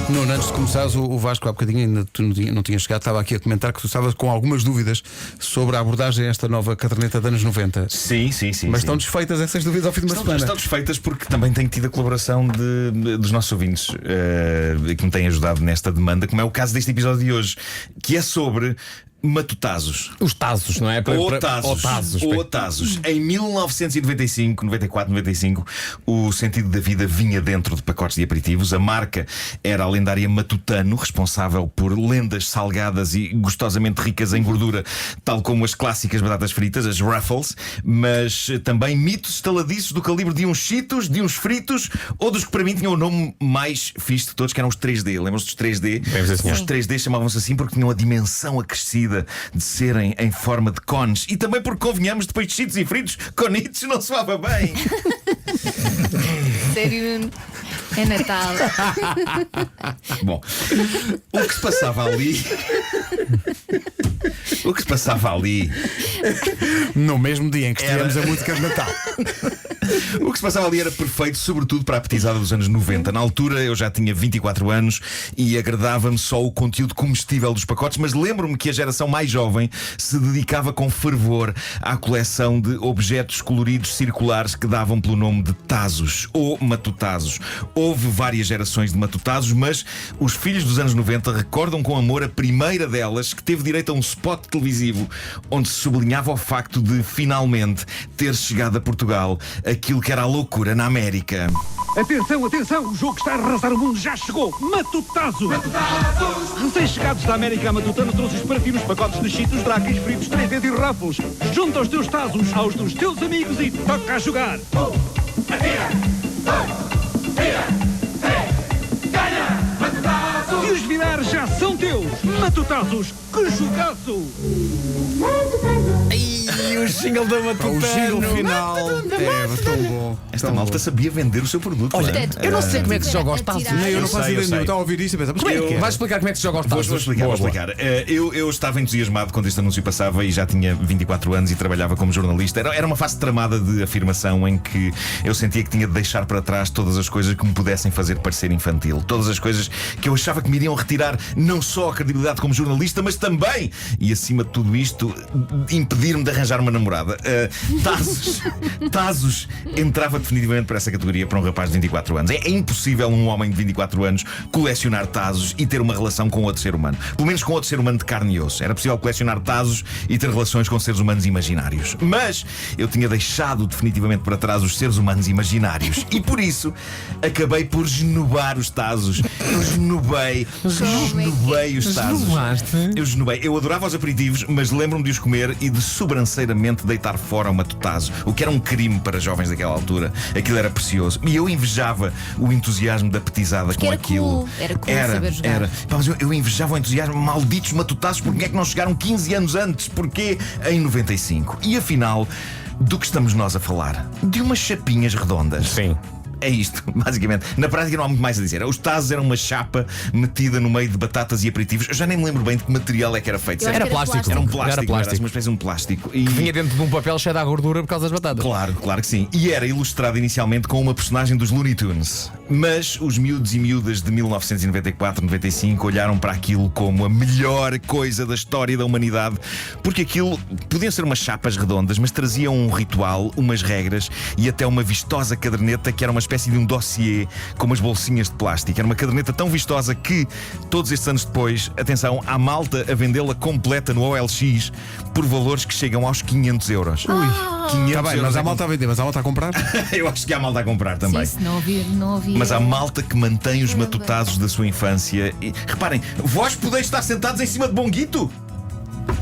Nuno, antes de começares, o Vasco há bocadinho ainda tu não tinha chegado, estava aqui a comentar que tu estavas com algumas dúvidas sobre a abordagem a esta nova caderneta de anos 90. Sim. Mas estão desfeitas essas dúvidas ao fim de uma semana. Estão desfeitas porque também tenho tido a colaboração dos nossos ouvintes que me têm ajudado nesta demanda, como é o caso deste episódio de hoje, que é sobre matutazos. Os tazos, não é? Ou tazos. Em 1995, 94, 95, o sentido da vida vinha dentro de pacotes de aperitivos. A marca era a lendária Matutano, responsável por lendas salgadas e gostosamente ricas em gordura, tal como as clássicas batatas fritas, as Ruffles, mas também mitos estaladiços do calibre de uns Cheetos, de uns fritos, ou dos que para mim tinham o nome mais fixe de todos, que eram os 3D. Lembram-se dos 3D? Os 3D chamavam-se assim porque tinham a dimensão acrescida de serem em forma de cones. E também porque, convenhamos, depois de Cheetos e fritos, conitos não soava bem. Sério, é Natal. Bom, o que se passava ali. O que se passava ali. No mesmo dia em que estivemos a música de Natal. O que se passava ali era perfeito, sobretudo para a petizada dos anos 90. Na altura eu já tinha 24 anos e agradava-me só o conteúdo comestível dos pacotes, mas lembro-me que a geração mais jovem se dedicava com fervor à coleção de objetos coloridos circulares que davam pelo nome de tazos ou matutazos. Houve várias gerações de matutazos, mas os filhos dos anos 90 recordam com amor a primeira delas, que teve direito a um spot televisivo onde se sublinhava o facto de finalmente ter chegado a Portugal aquilo que era a loucura na América. Atenção, atenção! O jogo que está a arrasar o mundo já chegou! Matutazos! Recém-chegados da América, a Matutano trouxe-os para ti nos pacotes de Cheetos, Dracos, fritos, 3D e Ruffles. Junta os teus tazos aos dos teus amigos e toca a jogar! Atira! Tira! Ganha! Matutazos! E os virar já são teus! Matutazos! Que jogaço! E o jingle da Matutano. O jingle final é tão bom. Esta malta sabia vender o seu produto. Olha, não é? eu não sei como é que se joga aos tazos. Nem eu não faço sei, ideia eu nenhuma. sei. Estava a ouvir isto e pensava, mas como é que é? Vais explicar como é que se joga aos tazos? Vou explicar. Eu estava entusiasmado quando este anúncio passava e já tinha 24 anos e trabalhava como jornalista. Era uma fase tramada de afirmação em que eu sentia que tinha de deixar para trás todas as coisas que me pudessem fazer parecer infantil. Todas as coisas que eu achava que me iriam retirar não só a credibilidade como jornalista, mas também, e acima de tudo isto, impedir-me de arranjar uma namorada. Tazos entrava definitivamente para essa categoria para um rapaz de 24 anos. É impossível um homem de 24 anos colecionar tazos e ter uma relação com outro ser humano. Pelo menos com outro ser humano de carne e osso. Era possível colecionar tazos e ter relações com seres humanos imaginários. Mas eu tinha deixado definitivamente para trás os seres humanos imaginários. E por isso acabei por genubar os tazos. Eu genubei os tazos. Eu genubei. Eu adorava os aperitivos, mas lembro-me de os comer e de sobranceiramente deitar fora uma tutazo, o que era um crime para jovens daquela altura. Aquilo era precioso. E eu invejava o entusiasmo da petizada com aquilo. Era cool saber jogar. Era. Pá, mas eu invejava o entusiasmo. Malditos matutazos, porque é que não chegaram 15 anos antes? Porquê em 95? E afinal, do que estamos nós a falar? De umas chapinhas redondas. Sim. É isto, basicamente. Na prática não há muito mais a dizer. Os tazos eram uma chapa metida no meio de batatas e aperitivos. Eu já nem me lembro bem de que material é que era feito. Era plástico. Era um plástico. Era plástico. Era uma espécie de um plástico. E Que vinha dentro de um papel cheio de gordura por causa das batatas. Claro que sim. E era ilustrado inicialmente com uma personagem dos Looney Tunes. Mas os miúdos e miúdas de 1994, 95 olharam para aquilo como a melhor coisa da história da humanidade, porque aquilo podiam ser umas chapas redondas, mas traziam um ritual, umas regras e até uma vistosa caderneta que era uma espécie de um dossiê com umas bolsinhas de plástico. Era uma caderneta tão vistosa que, todos estes anos depois, atenção, há malta a vendê-la completa no OLX por valores que chegam aos 500 euros. Ui, 500 Está bem, euros. mas há malta a vender, mas há malta a comprar. Eu acho que há malta a comprar também. Sim, se não havia. Mas há malta que mantém os matutazos da sua infância. E, reparem, vós podeis estar sentados em cima de bonguito?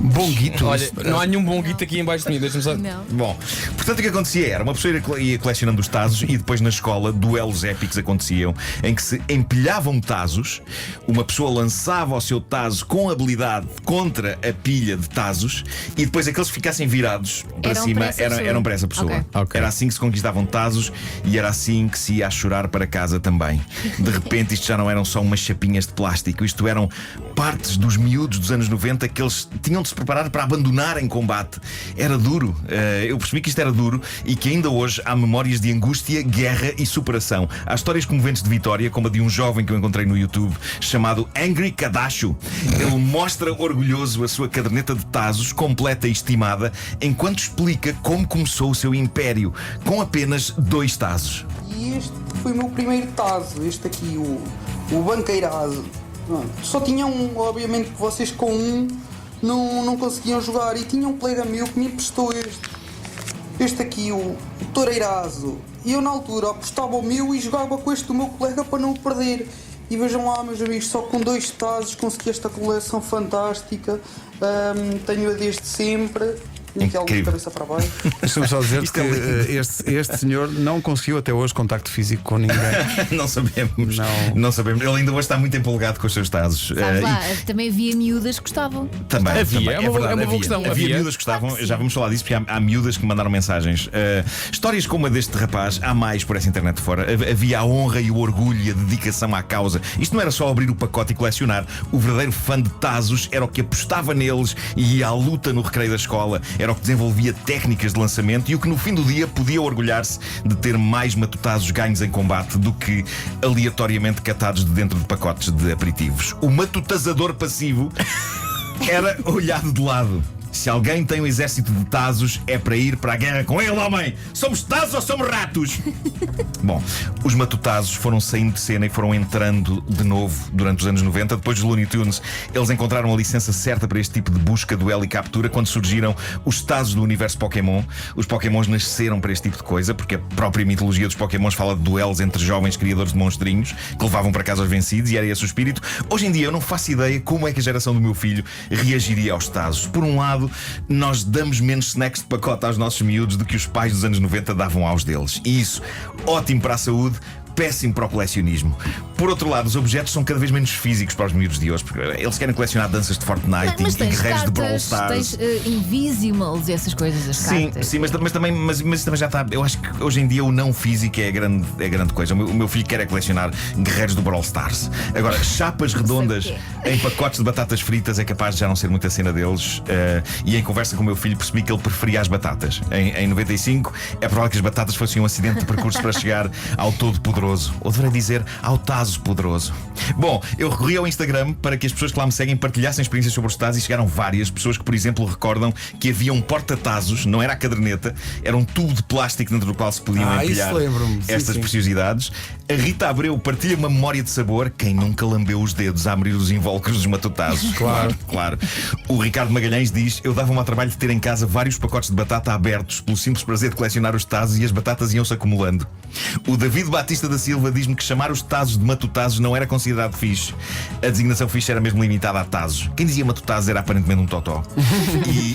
Bonguito. Olha, não há nenhum bonguito aqui em baixo de mim, deixa-me só. Não. Bom, portanto o que acontecia era, uma pessoa ia colecionando os tazos e depois na escola duelos épicos aconteciam em que se empilhavam tazos, uma pessoa lançava o seu tazo com habilidade contra a pilha de tazos e depois aqueles que ficassem virados para Eram cima para essa pessoa. eram para essa pessoa. Ok. Era assim que se conquistavam tazos e era assim que se ia a chorar para casa também. De repente isto já não eram só umas chapinhas de plástico, isto eram partes dos miúdos dos anos 90 que eles tinham tinham de se preparar para abandonar em combate. Era duro. Eu percebi que isto era duro e que ainda hoje há memórias de angústia, guerra e superação. Há histórias comoventes de vitória, como a de um jovem que eu encontrei no YouTube chamado Angry Kadacho. Ele mostra orgulhoso a sua caderneta de tazos, completa e estimada, enquanto explica como começou o seu império, com apenas 2 tazos. E este foi o meu primeiro tazo, este aqui, o banqueirado. Só tinha um, obviamente que vocês com um não conseguiam jogar, e tinha um colega meu que me emprestou este aqui, o toureirazo. E eu na altura apostava o meu e jogava com este do meu colega para não o perder. E vejam lá, meus amigos, só com 2 tazos consegui esta coleção fantástica. Tenho-a desde sempre. Aquela de cabeça para baixo. Deixa-me só dizer que este senhor não conseguiu até hoje contacto físico com ninguém. Não sabemos. Não sabemos. Ele ainda hoje está muito empolgado com os seus tazos. Sabe lá, também havia miúdas que gostavam. Também. Havia, também, é uma verdade, boa questão. Havia miúdas que gostavam, já vamos falar disso, porque há miúdas que mandaram mensagens. Histórias como a deste rapaz, há mais por essa internet fora. Havia a honra e o orgulho e a dedicação à causa. Isto não era só abrir o pacote e colecionar. O verdadeiro fã de tazos era o que apostava neles e ia à luta no recreio da escola. Era o que desenvolvia técnicas de lançamento e o que no fim do dia podia orgulhar-se de ter mais matutazos ganhos em combate do que aleatoriamente catados de dentro de pacotes de aperitivos. O matutazador passivo era olhado de lado. Se alguém tem um exército de tazos, é para ir para a guerra com ele, homem! Somos tazos ou somos ratos? Bom, os matutazos foram saindo de cena e foram entrando de novo durante os anos 90. Depois dos Looney Tunes, eles encontraram a licença certa para este tipo de busca, duelo e captura quando surgiram os tazos do universo Pokémon. Os Pokémons nasceram para este tipo de coisa, porque a própria mitologia dos Pokémons fala de duelos entre jovens criadores de monstrinhos que levavam para casa os vencidos, e era esse o espírito. Hoje em dia eu não faço ideia como é que a geração do meu filho reagiria aos tazos. Por um lado, nós damos menos snacks de pacote aos nossos miúdos do que os pais dos anos 90 davam aos deles. E isso, ótimo para a saúde, péssimo para o colecionismo. Por outro lado, os objetos são cada vez menos físicos para os miúdos de hoje, porque eles querem colecionar danças de Fortnite Mas e tens guerreiros de Brawl cartas, Stars. tens Invisimals e essas coisas, as cartas. Sim, mas também já está. Eu acho que hoje em dia o não físico é a grande coisa. O meu filho quer colecionar guerreiros do Brawl Stars. Agora, chapas redondas em pacotes de batatas fritas é capaz de já não ser muita cena deles. E em conversa com o meu filho percebi que ele preferia as batatas. Em 95 é provável que as batatas fossem um acidente de percurso para chegar ao todo poderoso. Ou deveria dizer ao tazo poderoso. Bom, eu recorri ao Instagram para que as pessoas que lá me seguem partilhassem experiências sobre os tazos, e chegaram várias pessoas que, por exemplo, recordam que havia um porta-tazos, não era a caderneta, era um tubo de plástico dentro do qual se podiam empilhar estas preciosidades. A Rita Abreu partilha uma memória de sabor. Quem nunca lambeu os dedos a abrir os invólucros dos matutazos? Claro. O Ricardo Magalhães diz: eu dava-me ao trabalho de ter em casa vários pacotes de batata abertos pelo simples prazer de colecionar os tazos, e as batatas iam-se acumulando. O David Batista da Silva diz-me que chamar os tazos de matutazos não era considerado fixe. A designação fixe era mesmo limitada a tazos. Quem dizia matutazos era aparentemente um totó.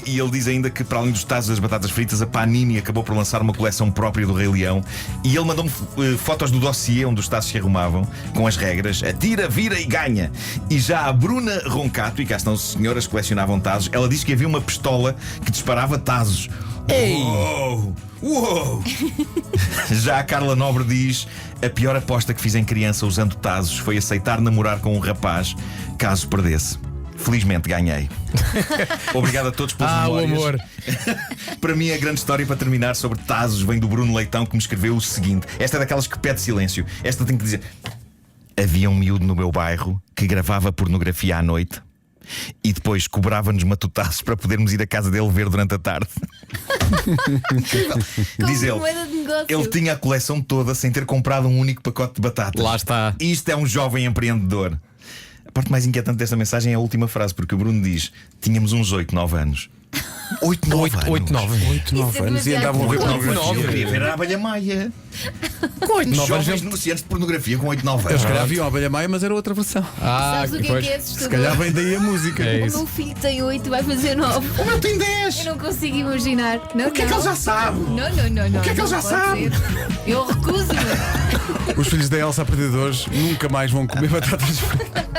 E ele diz ainda que, para além dos tazos e das batatas fritas, a Panini acabou por lançar uma coleção própria do Rei Leão. E ele mandou-me fotos do dossiê onde os tazos se arrumavam, com as regras: atira, vira e ganha. E já a Bruna Roncato, e cá estão senhoras que colecionavam tazos, ela diz que havia uma pistola que disparava tazos. Ei! Uou! Já a Carla Nobre diz: a pior aposta que fiz em criança usando tazos foi aceitar namorar com um rapaz caso perdesse. Felizmente ganhei. Obrigado a todos pelas memórias. O amor. Para mim, a grande história para terminar sobre tazos vem do Bruno Leitão, que me escreveu o seguinte. Esta é daquelas que pede silêncio. Esta tem que dizer: havia um miúdo no meu bairro que gravava pornografia à noite e depois cobrava-nos matutazos para podermos ir à casa dele ver durante a tarde. Diz ele tinha a coleção toda sem ter comprado um único pacote de batatas. Lá está. Isto é um jovem empreendedor. A parte mais inquietante desta mensagem é a última frase, porque o Bruno diz: tínhamos uns 8, 9 anos. 8, 9 anos. 8, 9 anos e andavam a ver pornografia. Eu queria ver a Abelha Maia. Com 8, 9 Jovens anos. negociantes de pornografia com 8, 9 Eu anos. se calhar vi a Abelha Maia, mas era outra versão. Sabes o que é Se calhar assustador? vem daí a música. É O isso. meu filho tem 8 e vai fazer 9. O meu tem 10. Eu não consigo imaginar. O que é que ele já sabe? Não. O que é que ele já sabe? Eu recuso-me. Os filhos da Elsa a partir de hoje nunca mais vão comer batatas fritas.